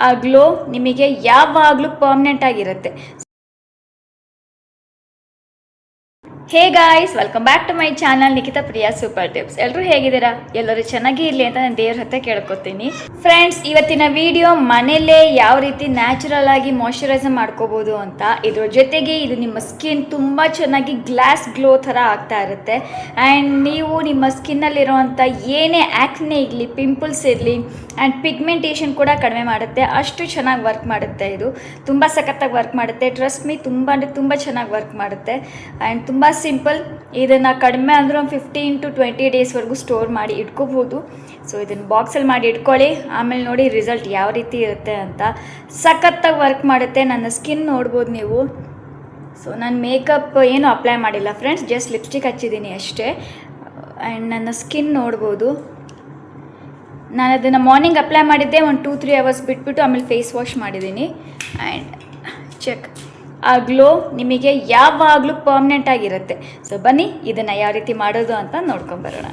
ಆ ಗ್ಲೋ ನಿಮಗೆ ಯಾವಾಗಲೂ ಪರ್ಮನೆಂಟ್ ಆಗಿರುತ್ತೆ. Hey guys, welcome back to my channel Nikhita Priya super tips. ಎಲ್ಲರೂ ಹೇಗಿದ್ದೀರಾ? ಎಲ್ಲರೂ ಚೆನ್ನಾಗಿ ಇರಲಿ ಅಂತ ನಾನು ದೇವ್ರ ಹತ್ರ ಕೇಳ್ಕೊತೀನಿ. ಫ್ರೆಂಡ್ಸ್, ಇವತ್ತಿನ ವಿಡಿಯೋ ಮನೆಯಲ್ಲೇ ಯಾವ ರೀತಿ ನ್ಯಾಚುರಲ್ ಆಗಿ ಮಾಯ್ಶ್ಚರೈಸರ್ ಮಾಡ್ಕೋಬೋದು ಅಂತ. ಇದ್ರ ಜೊತೆಗೆ ಇದು ನಿಮ್ಮ ಸ್ಕಿನ್ ತುಂಬ ಚೆನ್ನಾಗಿ ಗ್ಲಾಸ್ ಗ್ಲೋ ಥರ ಆಗ್ತಾ ಇರುತ್ತೆ. ಆ್ಯಂಡ್ ನೀವು ನಿಮ್ಮ ಸ್ಕಿನ್ನಲ್ಲಿರೋವಂಥ ಏನೇ ಆ್ಯಕ್ನೆ ಇರಲಿ, ಪಿಂಪಲ್ಸ್ ಇರಲಿ ಆ್ಯಂಡ್ ಪಿಗ್ಮೆಂಟೇಷನ್ ಕೂಡ ಕಡಿಮೆ ಮಾಡುತ್ತೆ. ಅಷ್ಟು ಚೆನ್ನಾಗಿ ವರ್ಕ್ ಮಾಡುತ್ತೆ. ಇದು ತುಂಬ ಸಖತ್ತಾಗಿ ವರ್ಕ್ ಮಾಡುತ್ತೆ. ಟ್ರಸ್ಟ್ ಮೀ, ತುಂಬ ಅಂದರೆ ತುಂಬ ಚೆನ್ನಾಗಿ ವರ್ಕ್ ಮಾಡುತ್ತೆ. ಆ್ಯಂಡ್ ತುಂಬ ಸಿಂಪಲ್. ಇದನ್ನು ಕಡಿಮೆ ಅಂದರೆ ಒಂದು 15 to 20 ಡೇಸ್ವರೆಗೂ ಸ್ಟೋರ್ ಮಾಡಿ ಇಟ್ಕೋಬೋದು. ಸೊ ಇದನ್ನು ಬಾಕ್ಸಲ್ಲಿ ಮಾಡಿ ಇಟ್ಕೊಳ್ಳಿ. ಆಮೇಲೆ ನೋಡಿ ರಿಸಲ್ಟ್ ಯಾವ ರೀತಿ ಇರುತ್ತೆ ಅಂತ. ಸಖತ್ತಾಗಿ ವರ್ಕ್ ಮಾಡುತ್ತೆ. ನನ್ನ ಸ್ಕಿನ್ ನೋಡ್ಬೋದು ನೀವು. ಸೊ ನಾನು ಮೇಕಪ್ ಏನು ಅಪ್ಲೈ ಮಾಡಿಲ್ಲ ಫ್ರೆಂಡ್ಸ್, ಜಸ್ಟ್ ಲಿಪ್ಸ್ಟಿಕ್ ಹಚ್ಚಿದ್ದೀನಿ ಅಷ್ಟೇ. ಆ್ಯಂಡ್ ನನ್ನ ಸ್ಕಿನ್ ನೋಡ್ಬೋದು. ನಾನು ಅದನ್ನು ಮಾರ್ನಿಂಗ್ ಅಪ್ಲೈ ಮಾಡಿದ್ದೆ, ಒಂದು 2-3 ಅವರ್ಸ್ ಬಿಟ್ಬಿಟ್ಟು ಆಮೇಲೆ ಫೇಸ್ ವಾಶ್ ಮಾಡಿದ್ದೀನಿ. ಆ್ಯಂಡ್ ಚೆಕ್, ಆ ಗ್ಲೋ ನಿಮಗೆ ಯಾವಾಗಲೂ ಪರ್ಮನೆಂಟ್ ಆಗಿರುತ್ತೆ. ಸೊ ಬನ್ನಿ ಇದನ್ನು ಯಾವ ರೀತಿ ಮಾಡೋದು ಅಂತ ನೋಡ್ಕೊಂಬರೋಣ.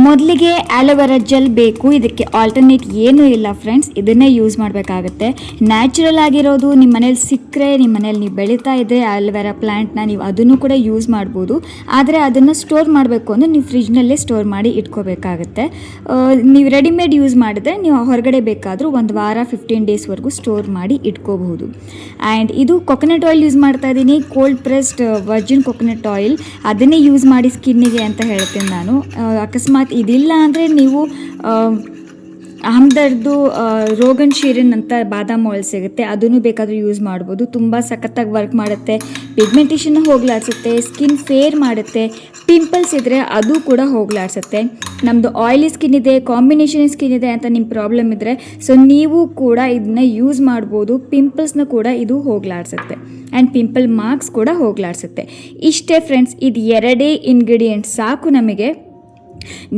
ಮೊದಲಿಗೆ ಆಲೋವೆರಾ ಜೆಲ್ ಬೇಕು. ಇದಕ್ಕೆ ಆಲ್ಟರ್ನೇಟ್ ಏನೂ ಇಲ್ಲ ಫ್ರೆಂಡ್ಸ್, ಇದನ್ನೇ ಯೂಸ್ ಮಾಡಬೇಕಾಗತ್ತೆ. ನ್ಯಾಚುರಲ್ ಆಗಿರೋದು ನಿಮ್ಮ ಮನೇಲಿ ಸಿಕ್ಕರೆ, ನಿಮ್ಮ ಮನೇಲಿ ನೀವು ಬೆಳೀತಾ ಇದ್ದರೆ ಆಲೋವೆರಾ ಪ್ಲ್ಯಾಂಟ್ನ ನೀವು ಅದನ್ನು ಕೂಡ ಯೂಸ್ ಮಾಡ್ಬೋದು. ಆದರೆ ಅದನ್ನು ಸ್ಟೋರ್ ಮಾಡಬೇಕು ಅಂದರೆ ನೀವು ಫ್ರಿಜ್ನಲ್ಲೇ ಸ್ಟೋರ್ ಮಾಡಿ ಇಟ್ಕೋಬೇಕಾಗತ್ತೆ. ನೀವು ರೆಡಿಮೇಡ್ ಯೂಸ್ ಮಾಡಿದ್ರೆ ನೀವು ಹೊರಗಡೆ ಬೇಕಾದರೂ ಒಂದು ವಾರ 15 ಡೇಸ್ವರೆಗೂ ಸ್ಟೋರ್ ಮಾಡಿ ಇಟ್ಕೋಬಹುದು. ಆ್ಯಂಡ್ ಇದು ಕೊಕೊನಟ್ ಆಯಿಲ್ ಯೂಸ್ ಮಾಡ್ತಾ ಇದ್ದೀನಿ, cold pressed Virgin coconut oil. ಅದನ್ನೇ ಯೂಸ್ ಮಾಡಿ ಸ್ಕಿನ್ನಿಗೆ ಅಂತ ಹೇಳ್ತೀನಿ ನಾನು. ಅಕಸ್ಮಾತ್ ಇದಿಲ್ಲ ಅಂದರೆ ನೀವು ಹಮ್ದರ್ದು ರೋಗನ್ ಶೀರಿನ್ ಅಂತ ಬಾದಾಮ್ ಆಯಿಲ್ ಸಿಗುತ್ತೆ, ಅದನ್ನು ಬೇಕಾದರೂ ಯೂಸ್ ಮಾಡ್ಬೋದು. ತುಂಬ ಸಖತ್ತಾಗಿ ವರ್ಕ್ ಮಾಡುತ್ತೆ. ಪಿಗ್ಮೆಂಟೇಷನ್ನ ಹೋಗ್ಲಾಡಿಸುತ್ತೆ, ಸ್ಕಿನ್ ಫೇರ್ ಮಾಡುತ್ತೆ. ಪಿಂಪಲ್ಸ್ ಇದ್ದರೆ ಅದು ಕೂಡ ಹೋಗ್ಲಾಡಿಸುತ್ತೆ. ನಮ್ಮದು ಆಯಿಲಿ ಸ್ಕಿನ್ ಇದೆ, ಕಾಂಬಿನೇಷನ್ ಸ್ಕಿನ್ ಇದೆ ಅಂತ ನಿಮ್ಮ ಪ್ರಾಬ್ಲಮ್ ಇದ್ದರೆ ಸೊ ನೀವು ಕೂಡ ಇದನ್ನ ಯೂಸ್ ಮಾಡ್ಬೋದು. ಪಿಂಪಲ್ಸ್ನ ಕೂಡ ಇದು ಹೋಗ್ಲಾಡಿಸುತ್ತೆ. ಆ್ಯಂಡ್ ಪಿಂಪಲ್ ಮಾರ್ಕ್ಸ್ ಕೂಡ ಹೋಗ್ಲಾಡಿಸುತ್ತೆ. ಇಷ್ಟೇ ಫ್ರೆಂಡ್ಸ್, ಇದು 2 ಇಂಗ್ರೀಡಿಯೆಂಟ್ಸ್ ಸಾಕು ನಮಗೆ.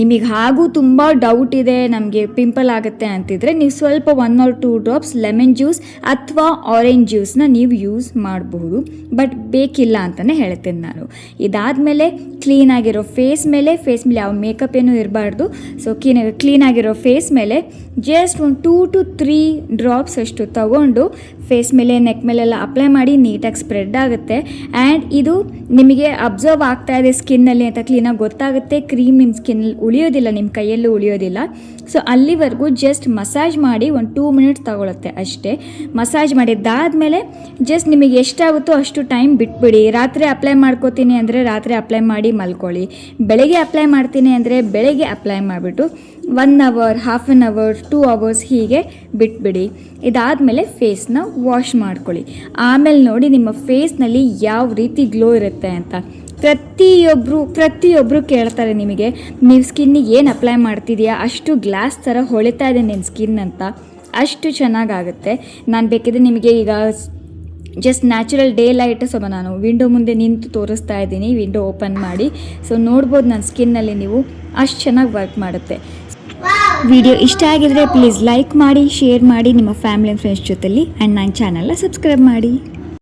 ನಿಮಗೆ ಹಾಗೂ ತುಂಬ ಡೌಟ್ ಇದೆ ನಮಗೆ ಪಿಂಪಲ್ ಆಗುತ್ತೆ ಅಂತಿದ್ರೆ ನೀವು ಸ್ವಲ್ಪ 1 or 2 ಡ್ರಾಪ್ಸ್ ಲೆಮನ್ ಜ್ಯೂಸ್ ಅಥವಾ ಆರೆಂಜ್ ಜ್ಯೂಸ್ನ ನೀವು ಯೂಸ್ ಮಾಡಬಹುದು. ಬಟ್ ಬೇಕಿಲ್ಲ ಅಂತಲೇ ಹೇಳ್ತೇನೆ ನಾನು. ಇದಾದಮೇಲೆ ಕ್ಲೀನಾಗಿರೋ ಫೇಸ್ ಮೇಲೆ ಯಾವ ಮೇಕಪ್ ಏನೂ ಇರಬಾರ್ದು. ಸೊ ಕ್ಲೀನಾಗಿರೋ ಫೇಸ್ ಮೇಲೆ ಜಸ್ಟ್ ಒಂದು 2 to 3 ಡ್ರಾಪ್ಸ್ ಅಷ್ಟು ತಗೊಂಡು ಫೇಸ್ ಮೇಲೆ, ನೆಕ್ ಮೇಲೆಲ್ಲ ಅಪ್ಲೈ ಮಾಡಿ ನೀಟಾಗಿ ಸ್ಪ್ರೆಡ್ ಆಗುತ್ತೆ. ಆ್ಯಂಡ್ ಇದು ನಿಮಗೆ ಅಬ್ಸರ್ವ್ ಆಗ್ತಾ ಇದೆ ಸ್ಕಿನ್ನಲ್ಲಿ ಅಂತ ಕ್ಲೀನಾಗಿ ಗೊತ್ತಾಗುತ್ತೆ. ಕ್ರೀಮ್ ನಿಮ್ಮ ಸ್ಕಿನ್ನಲ್ಲಿ ಉಳಿಯೋದಿಲ್ಲ, ನಿಮ್ಮ ಕೈಯಲ್ಲೂ ಉಳಿಯೋದಿಲ್ಲ. ಸೊ ಅಲ್ಲಿವರೆಗೂ ಜಸ್ಟ್ ಮಸಾಜ್ ಮಾಡಿ ಒಂದು 2 ಮಿನಿಟ್ಸ್ ತಗೊಳುತ್ತೆ ಅಷ್ಟೇ. ಮಸಾಜ್ ಮಾಡಿದ್ದಾದಮೇಲೆ ಜಸ್ಟ್ ನಿಮಗೆ ಎಷ್ಟಾಗುತ್ತೋ ಅಷ್ಟು ಟೈಮ್ ಬಿಟ್ಬಿಡಿ. ರಾತ್ರಿ ಅಪ್ಲೈ ಮಾಡ್ಕೋತೀನಿ ಅಂದರೆ ರಾತ್ರಿ ಅಪ್ಲೈ ಮಾಡಿ ಮಲ್ಕೊಳ್ಳಿ. ಬೆಳಗ್ಗೆ ಅಪ್ಲೈ ಮಾಡ್ತೀನಿ ಅಂದರೆ ಬೆಳಗ್ಗೆ ಅಪ್ಲೈ ಮಾಡಿಬಿಟ್ಟು 1 hour, half an hour, 2 hours ಹೀಗೆ ಬಿಟ್ಬಿಡಿ. ಇದಾದಮೇಲೆ ಫೇಸ್ನ ವಾಶ್ ಮಾಡ್ಕೊಳ್ಳಿ. ಆಮೇಲೆ ನೋಡಿ ನಿಮ್ಮ ಫೇಸ್ನಲ್ಲಿ ಯಾವ ರೀತಿ ಗ್ಲೋ ಇರುತ್ತೆ ಅಂತ. ಪ್ರತಿಯೊಬ್ಬರು ಕೇಳ್ತಾರೆ ನಿಮಗೆ, ನೀವು ಸ್ಕಿನ್ನಿಗೆ ಏನು ಅಪ್ಲೈ ಮಾಡ್ತಿದೆಯಾ, ಅಷ್ಟು ಗ್ಲಾಸ್ ಥರ ಹೊಳಿತಾ ಇದೆ ನಿನ್ನ ಸ್ಕಿನ್ ಅಂತ. ಅಷ್ಟು ಚೆನ್ನಾಗಾಗುತ್ತೆ. ನಾನು ಬೇಕಿದ್ರೆ ನಿಮಗೆ ಈಗ ಜಸ್ಟ್ ನ್ಯಾಚುರಲ್ ಡೇ ಲೈಟ್ ಸ್ವಲ್ಪ ನಾನು ವಿಂಡೋ ಮುಂದೆ ನಿಂತು ತೋರಿಸ್ತಾ ಇದ್ದೀನಿ, ವಿಂಡೋ ಓಪನ್ ಮಾಡಿ. ಸೊ ನೋಡ್ಬೋದು ನನ್ನ ಸ್ಕಿನ್ನಲ್ಲಿ ನೀವು ಅಷ್ಟು ಚೆನ್ನಾಗಿ ವರ್ಕ್ ಮಾಡುತ್ತೆ. ವಿಡಿಯೋ ಇಷ್ಟ ಆಗಿದ್ರೆ ಪ್ಲೀಸ್ ಲೈಕ್ ಮಾಡಿ, ಶೇರ್ ಮಾಡಿ ನಿಮ್ಮ ಫ್ಯಾಮಿಲಿ ಆ್ಯಂಡ್ ಫ್ರೆಂಡ್ಸ್ ಜೊತೆಲಿ. ಆ್ಯಂಡ್ ನನ್ನ ಚಾನಲ್ನ ಸಬ್ಸ್ಕ್ರೈಬ್ ಮಾಡಿ.